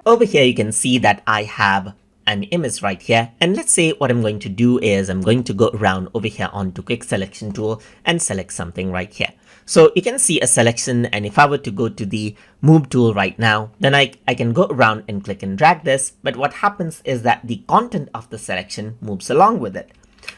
Over here, you can see that I have an image right here. And let's say what I'm going to do is I'm going to go around over here onto quick selection tool and select something right here. So you can see a selection, and if I were to go to the move tool right now, then I can go around and click and drag this. But what happens is that the content of the selection moves along with it.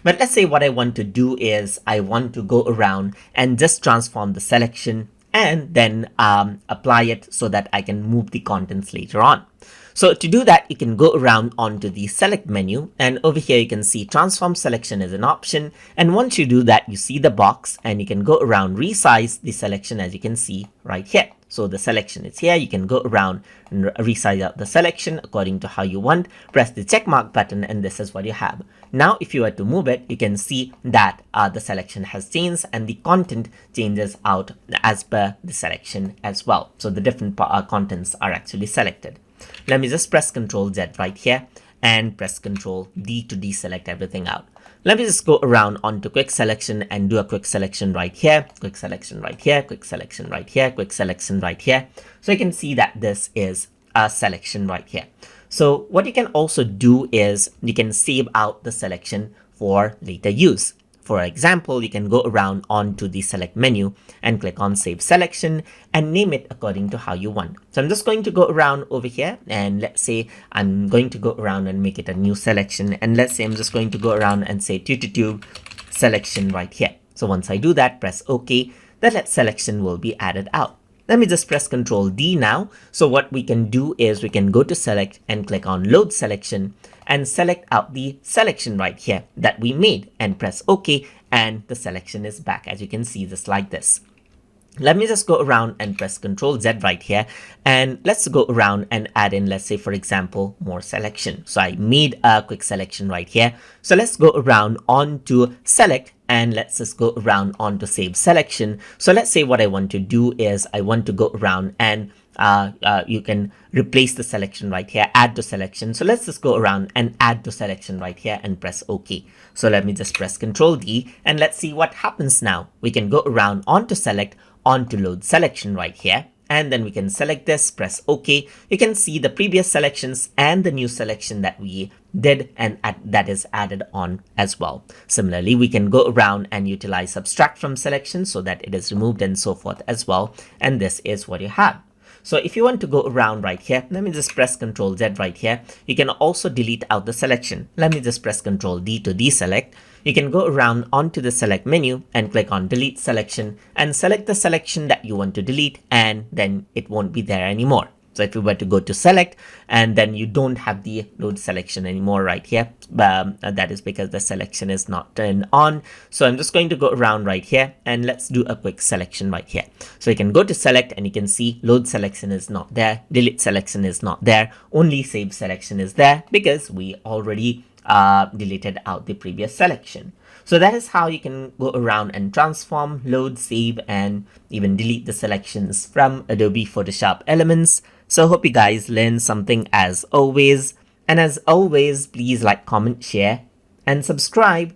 But let's say what I want to do is I want to go around and just transform the selection and then apply it so that I can move the contents later on. So to do that, you can go around onto the select menu, and over here you can see transform selection as an option. And once you do that, you see the box and you can go around resize the selection, as you can see right here. So the selection is here. You can go around and resize out the selection according to how you want. Press the check mark button and this is what you have. Now if you were to move it, you can see that the selection has changed and the content changes out as per the selection as well. So the different contents are actually selected. Let me just press Ctrl Z right here and press Ctrl D to deselect everything out. Let me just go around onto quick selection and do a quick selection right here, quick selection right here, quick selection right here, quick selection right here. So you can see that this is a selection right here. So what you can also do is you can save out the selection for later use. For example, you can go around onto the select menu and click on save selection and name it according to how you want. So I'm just going to go around over here, and let's say I'm going to go around and make it a new selection. And let's say I'm just going to go around and say tube selection right here. So once I do that, press OK, that selection will be added out. Let me just press Ctrl D now. So what we can do is we can go to select and click on load selection and select out the selection right here that we made and press OK, and the selection is back, as you can see, just like this. Let me just go around and press Ctrl Z right here, and let's go around and add in, let's say for example, more selection. So I made a quick selection right here. So let's go around onto select and let's just go around onto save selection. So let's say what I want to do is I want to go around and you can replace the selection right here, add to selection. So let's just go around and add to selection right here and press OK. So let me just press Ctrl D and let's see what happens now. We can go around onto select, onto load selection right here, and then we can select this, press OK. You can see the previous selections and the new selection that we did, and that is added on as well. Similarly, we can go around and utilize subtract from selection so that it is removed and so forth as well. And this is what you have. So if you want to go around right here, let me just press Ctrl Z right here. You can also delete out the selection. Let me just press Ctrl D to deselect. You can go around onto the select menu and click on delete selection and select the selection that you want to delete, and then it won't be there anymore. So if you were to go to select and then you don't have the load selection anymore right here, that is because the selection is not turned on. So I'm just going to go around right here and let's do a quick selection right here. So you can go to select and you can see load selection is not there, delete selection is not there, only save selection is there because we already deleted out the previous selection. So that is how you can go around and transform, load, save, and even delete the selections from Adobe Photoshop Elements. So hope you guys learned something as always. And as always, please like, comment, share, and subscribe.